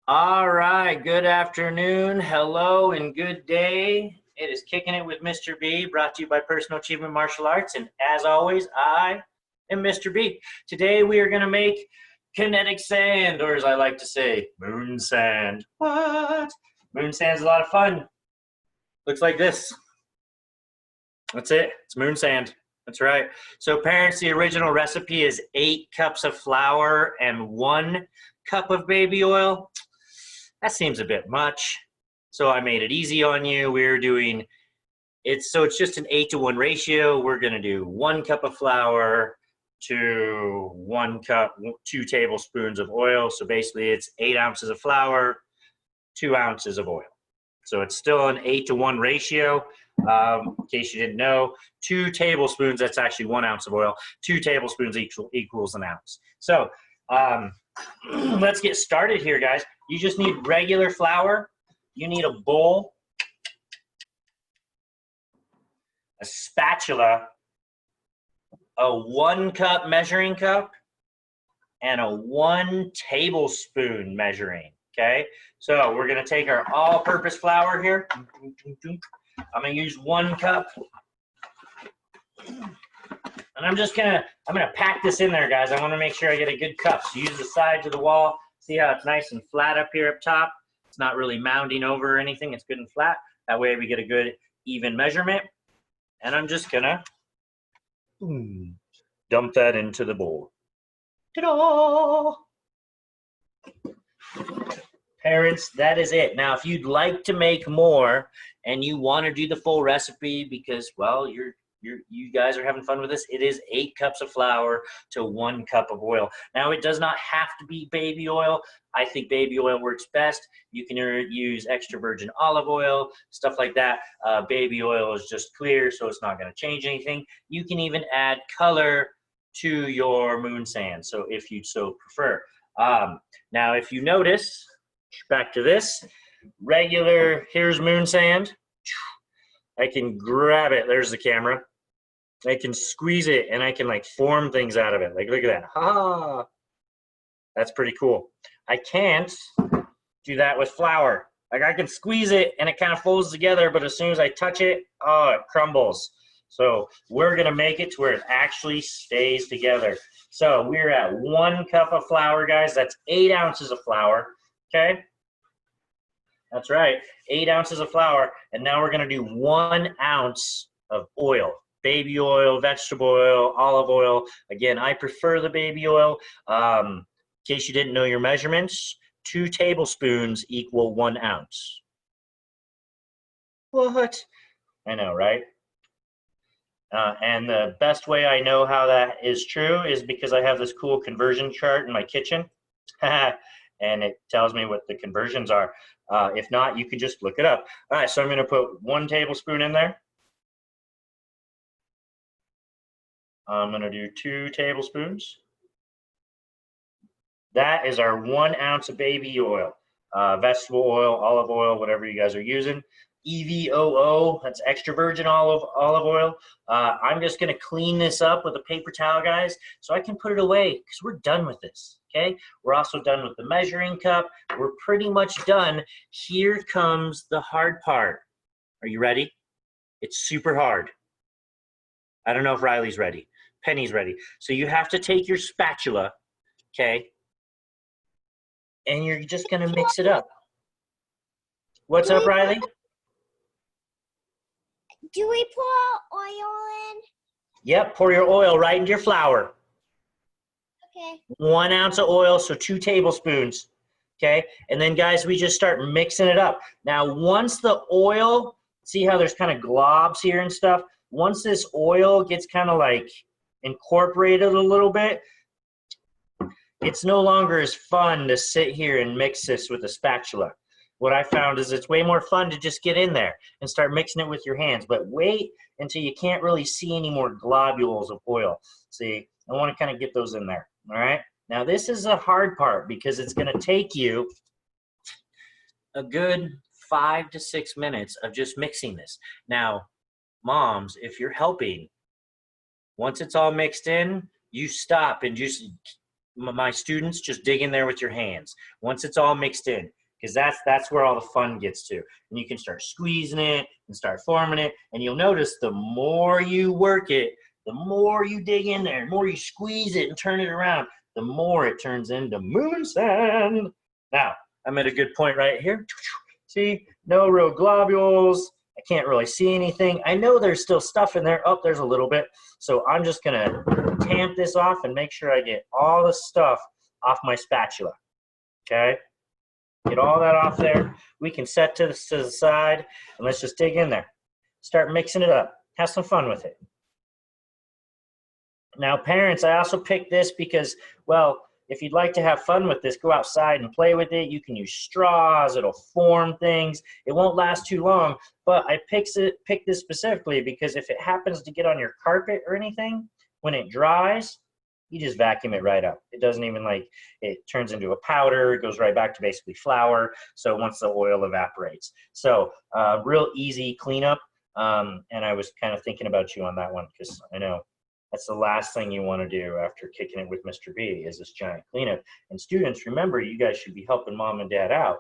All right, good afternoon, hello, and good day. It is Kicking It with Mr. B, brought to you by Personal Achievement Martial Arts. And as always, I am Mr. B. Today we are going to make kinetic sand, or as I like to say, moon sand. What? Moon sand's a lot of fun. Looks like this. That's it. It's moon sand. That's right. So parents, the original recipe is 8 cups of flour and 1 cup of baby oil. That seems a bit much. So I made it easy on you. We're doing it's just an 8-to-1 ratio. We're gonna do 1 cup of flour to 1 cup, 2 tablespoons of oil. So basically it's 8 ounces of flour, 2 ounces of oil. So it's still an 8-to-1 ratio. In case you didn't know, 2 tablespoons, that's actually 1 ounce of oil. 2 tablespoons equals an ounce. So let's get started here, guys. You just need regular flour. You need a bowl, a spatula, a 1 cup measuring cup, and a 1 tablespoon measuring, okay? So we're gonna take our all-purpose flour here. I'm gonna use 1 cup. And I'm gonna pack this in there, guys. I wanna make sure I get a good cup. So use the side to the wall. See how it's nice and flat up here up top? It's not really mounding over or anything. It's good and flat. That way we get a good even measurement. And I'm just gonna dump that into the bowl. Ta-da! Parents, that is it. Now, if you'd like to make more and you want to do the full recipe because, well, you guys are having fun with this, it is 8 cups of flour to 1 cup of oil. Now, it does not have to be baby oil. I think baby oil works best. You can use extra virgin olive oil, stuff like that. Baby oil is just clear, so it's not going to change anything. You can even add color to your moon sand, so if you so prefer. Now, if you notice, back to this, regular, here's moon sand. I can grab it, there's the camera. I can squeeze it and I can like form things out of it. Like, look at that, ha! That's pretty cool. I can't do that with flour. Like I can squeeze it and it kind of folds together, but as soon as I touch it, oh, it crumbles. So we're gonna make it to where it actually stays together. So we're at 1 cup of flour, guys. That's 8 ounces of flour, okay? That's right, 8 ounces of flour. And now we're gonna do 1 ounce of oil. Baby oil, vegetable oil, olive oil. Again, I prefer the baby oil. In case you didn't know your measurements, 2 tablespoons equal 1 ounce. What? I know, right? And the best way I know how that is true is because I have this cool conversion chart in my kitchen. And it tells me what the conversions are. If not, you could just look it up. All right, so I'm gonna put 1 tablespoon in there. I'm gonna do 2 tablespoons. That is our 1 ounce of baby oil, vegetable oil, olive oil, whatever you guys are using. EVOO, that's extra virgin olive oil. I'm just gonna clean this up with a paper towel, guys, so I can put it away because we're done with this, okay? We're also done with the measuring cup. We're pretty much done. Here comes the hard part. Are you ready? It's super hard. I don't know if Riley's ready. Penny's ready. So you have to take your spatula, okay? And you're just gonna mix it up. What's up, Riley? Do we pour oil in? Yep, pour your oil right into your flour. Okay. 1 ounce of oil, so 2 tablespoons, okay? And then, guys, we just start mixing it up. Now, once the oil, see how there's kind of globs here and stuff? Once this oil gets kind of like incorporated a little bit, it's no longer as fun to sit here and mix this with a spatula. What I found is it's way more fun to just get in there and start mixing it with your hands, but wait until you can't really see any more globules of oil. See, I want to kind of get those in there, all right? Now this is the hard part because it's gonna take you a good 5 to 6 minutes of just mixing this. Now, moms, if you're helping, once it's all mixed in, you stop and just my students, just dig in there with your hands once it's all mixed in, because that's where all the fun gets to. And you can start squeezing it and start forming it, and you'll notice the more you work it, the more you dig in there, the more you squeeze it and turn it around, the more it turns into moon sand. Now, I'm at a good point right here. See, no real globules. I can't really see anything. I know there's still stuff in there. Oh, there's a little bit. So I'm just gonna tamp this off and make sure I get all the stuff off my spatula, okay? Get all that off there. We can set to the side, and let's just dig in there. Start mixing it up. Have some fun with it. Now, parents, I also picked this because, well, if you'd like to have fun with this, go outside and play with it. You can use straws. It'll form things. It won't last too long, but I picked this specifically because if it happens to get on your carpet or anything, when it dries, you just vacuum it right up. It doesn't even it turns into a powder. It goes right back to basically flour. So once the oil evaporates. So real easy cleanup. And I was kind of thinking about you on that one because I know that's the last thing you want to do after kicking it with Mr. B is this giant cleanup. And students, remember, you guys should be helping mom and dad out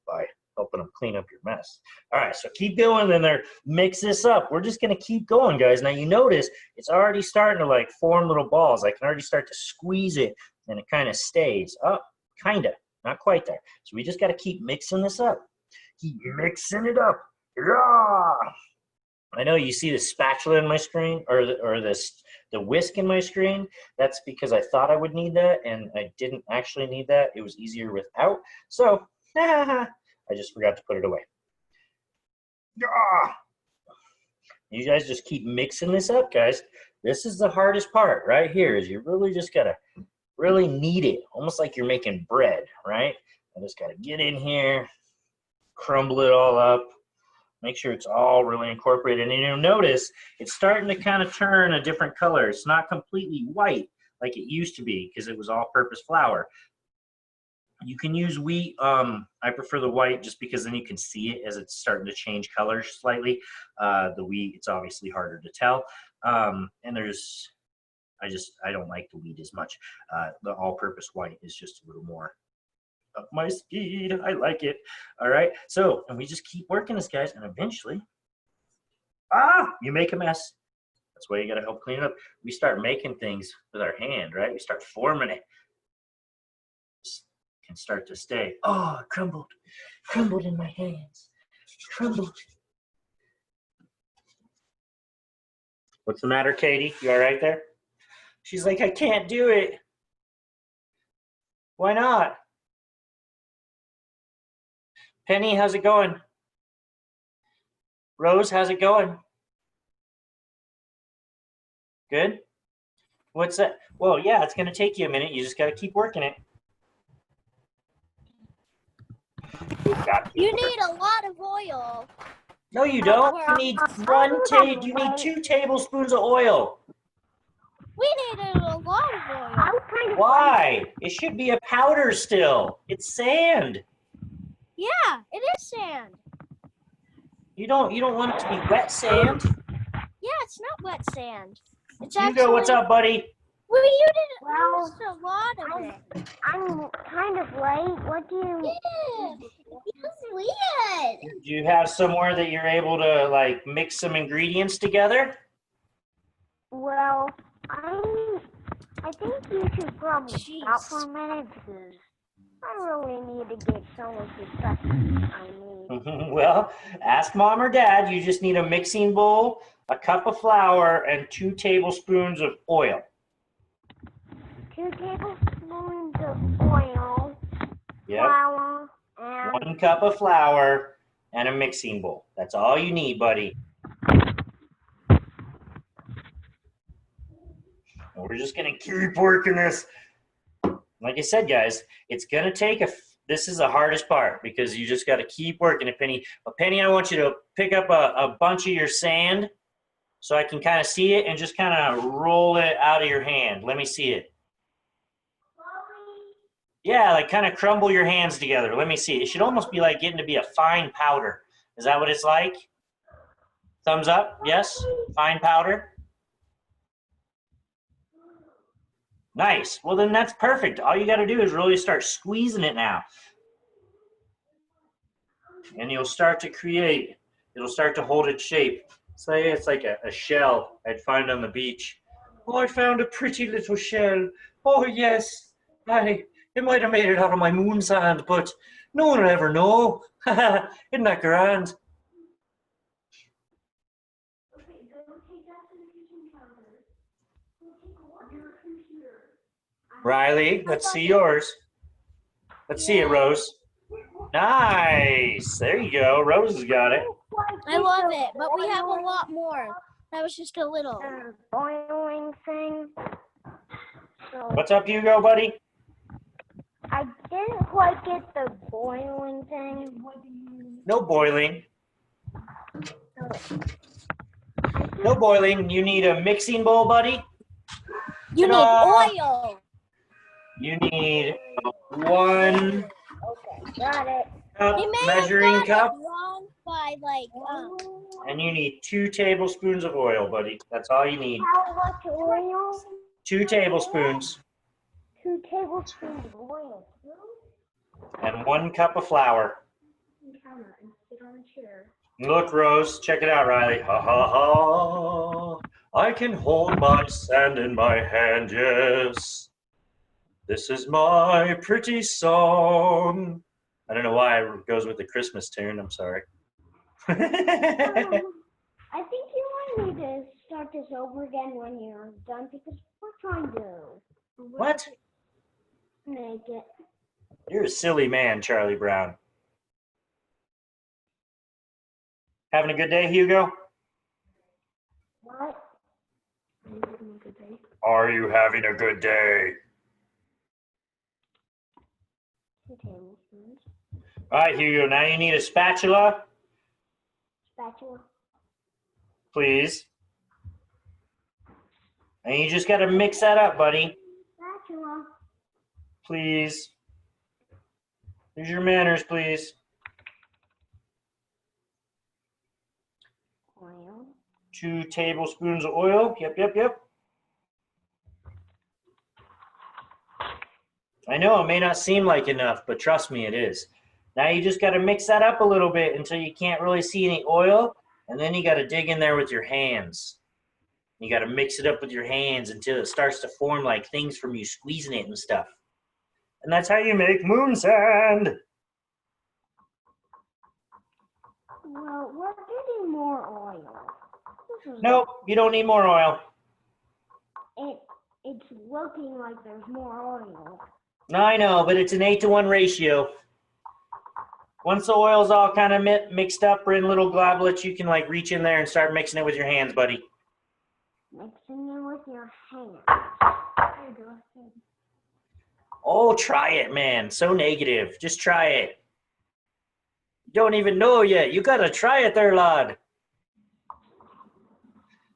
by helping them clean up your mess. All right, so keep going in there. Mix this up. We're just going to keep going, guys. Now, you notice it's already starting to form little balls. I can already start to squeeze it, and it kind of stays. Oh, kind of. Not quite there. So we just got to keep mixing this up. Keep mixing it up. Yeah! I know you see the spatula in my screen, or the whisk in my screen. That's because I thought I would need that, and I didn't actually need that. It was easier without. So, I just forgot to put it away. You guys just keep mixing this up, guys. This is the hardest part right here, is you really just got to really knead it, almost like you're making bread, right? I just got to get in here, crumble it all up. Make sure it's all really incorporated. And you'll notice it's starting to kind of turn a different color. It's not completely white like it used to be because it was all-purpose flour. You can use wheat. I prefer the white just because then you can see it as it's starting to change colors slightly. The wheat, it's obviously harder to tell. And I don't like the wheat as much. The all-purpose white is just a little more up my speed. I like it. All right. So, and we just keep working this, guys, and eventually, you make a mess. That's why you got to help clean it up. We start making things with our hand, right? We start forming it. Can start to stay. Oh, it crumbled in my hands. Crumbled. What's the matter, Katie? You all right there? She's like, I can't do it. Why not? Penny, how's it going? Rose, how's it going? Good? What's that? Well, yeah, it's going to take you a minute. You just got to keep working it. You need a lot of oil. No, you don't. You need you need 2 tablespoons of oil. We needed a lot of oil. Why? It should be a powder still. It's sand. Yeah, it is sand. You don't want it to be wet sand? Yeah, it's not wet sand. It's Hugo, what's up, buddy? Well, you didn't use a lot of it. I'm kind of late. What do you... Yeah, it's weird. Do you have somewhere that you're able to mix some ingredients together? Well, I think you should probably stop for a minute because I really need to get some of the stuff I need. Well, ask mom or dad. You just need a mixing bowl, a cup of flour, and 2 tablespoons of oil. 2 tablespoons of oil, Yep. flour, and 1 cup of flour and a mixing bowl. That's all you need, buddy. And we're just gonna keep working this. Like I said, guys, it's gonna take this is the hardest part because you just gotta keep working it, Penny. But Penny, I want you to pick up a bunch of your sand so I can kind of see it and just kind of roll it out of your hand. Let me see it. Yeah, kind of crumble your hands together. Let me see. It should almost be like getting to be a fine powder. Is that what it's like? Thumbs up? Yes? Fine powder? Nice. Well, then that's perfect. All you got to do is really start squeezing it now. And you'll start to create, it'll start to hold its shape. Say it's like a shell I'd find on the beach. Oh, I found a pretty little shell. Oh, yes. It might have made it out of my moon sand, but no one will ever know. Isn't that grand? Riley, let's see yours. Let's see it, Rose. Nice. There you go. Rose has got it. I love it, but we have a lot more. That was just a little. Boiling thing. So What's up, Hugo, buddy? I didn't quite get the boiling thing. No boiling. No boiling. You need a mixing bowl, buddy. You need oil. You need one Okay, got it. cup You may measuring have got cup, it wrong by like. and you need 2 tablespoons of oil, buddy. That's all you need. How much oil? 2 tablespoons 2 tablespoons of oil. and 1 cup of flour. Counter and sit on a chair. Look, Rose, check it out, Riley. Ha ha ha. I can hold my sand in my hand, yes. This is my pretty song. I don't know why it goes with the Christmas tune. I'm sorry. I think you might need to start this over again when you're done because we're trying to What? make it. You're a silly man, Charlie Brown. Having a good day, Hugo? What? Are you having a good day? 2 tablespoons. All right, Hugo, now you need a spatula, Spatula. please. And you just got to mix that up, buddy. Spatula. Please. Use your manners, please. Oil. 2 tablespoons of oil. Yep. I know it may not seem like enough, but trust me, it is. Now you just got to mix that up a little bit until you can't really see any oil, and then you got to dig in there with your hands. You got to mix it up with your hands until it starts to form like things from you squeezing it and stuff. And that's how you make moon sand. Well, we're getting more oil. Nope, you don't need more oil. It's looking like there's more oil. I know, but it's an 8-to-1 ratio. Once the oil's all kind of mixed up or in little globlets, you can like reach in there and start mixing it with your hands, buddy. Mixing it with your hands. There you go. Oh, try it, man. So negative. Just try it. You don't even know yet. You gotta try it there, lad.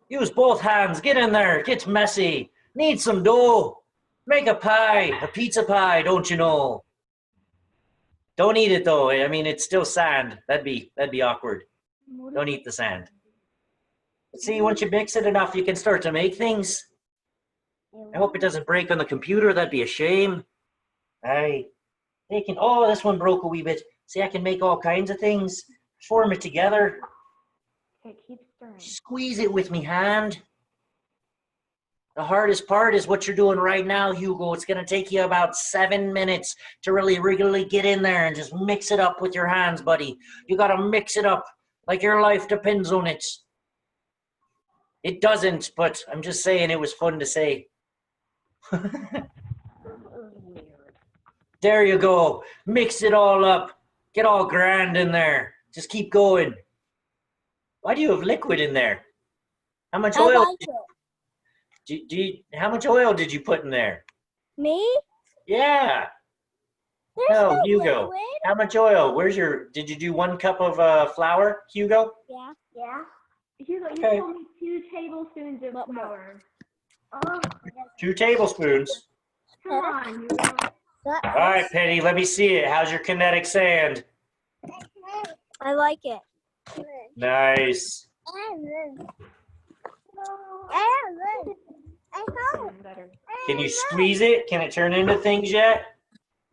Use both hands. Get in there. Get messy. Need some dough. Make a pie. A pizza pie, don't you know? Don't eat it though. I mean, it's still sand. That'd be awkward. Don't eat the sand. But see, once you mix it enough, you can start to make things. I hope it doesn't break on the computer. That'd be a shame. Oh, this one broke a wee bit. See, I can make all kinds of things. Form it together. Okay, keep stirring. Squeeze it with me hand. The hardest part is what you're doing right now, Hugo. It's going to take you about 7 minutes to really get in there and just mix it up with your hands, buddy. You got to mix it up like your life depends on it. It doesn't, but I'm just saying it was fun to say. There you go. Mix it all up. Get all grand in there. Just keep going. Why do you have liquid in there? How much oil? I like it. How much oil did you put in there? Me? Yeah. There's No, no Hugo. liquid. How much oil? Did you do 1 cup of flour, Hugo? Yeah. Yeah? Hugo, you Okay. told me 2 tablespoons of What more? flour. Oh, 2 tablespoons. Come on, Hugo. All right, Penny, let me see it. How's your kinetic sand? I like it. Nice. I know. Better. Can you squeeze it? Can it turn into things yet?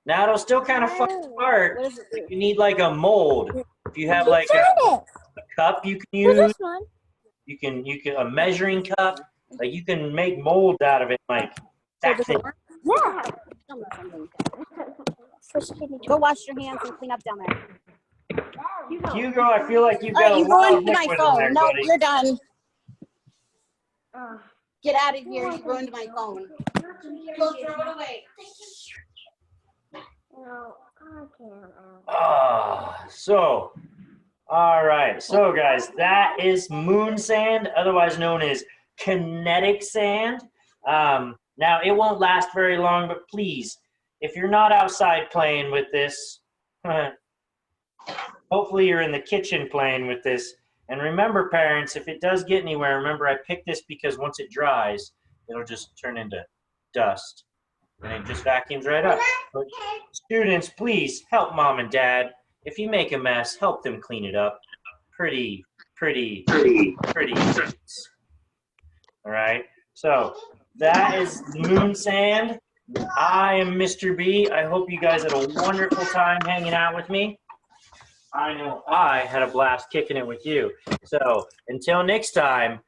Now it'll still kind of fall apart. What does it do? You need like a mold. If you have like Turn a it. cup you can For use, this one. you can a measuring cup. Like you can make molds out of it, like that thing. Yeah. Go wash your hands and clean up down there. Hugo, I feel like you've All got right, a you lot of ruined my liquid in phone. there, No, buddy. you're done. Uh, Get out of here. You ruined my phone. Go throw it away. no, I can't. All right. So, guys, that is moon sand, otherwise known as kinetic sand. Now, it won't last very long, but please, if you're not outside playing with this, hopefully you're in the kitchen playing with this. And remember, parents, if it does get anywhere, remember I picked this because once it dries, it'll just turn into dust. And it just vacuums right up. But students, please help mom and dad. If you make a mess, help them clean it up. Pretty. All right. So that is moon sand. I am Mr. B. I hope you guys had a wonderful time hanging out with me. I know I had a blast kicking it with you. So until next time,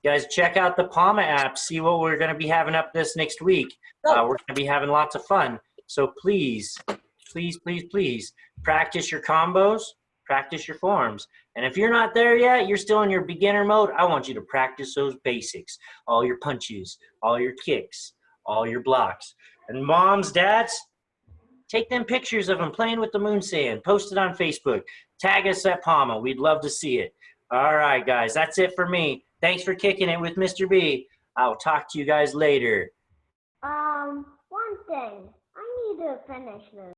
guys, check out the Palma app. See what we're going to be having up this next week. We're going to be having lots of fun. So please, practice your combos, practice your forms. And if you're not there yet, you're still in your beginner mode, I want you to practice those basics. All your punches, all your kicks, all your blocks. And moms, dads, take them pictures of them playing with the moon sand. Post it on Facebook. Tag us at Palma. We'd love to see it. All right, guys, that's it for me. Thanks for kicking it with Mr. B. I'll talk to you guys later. One thing. I need to finish this.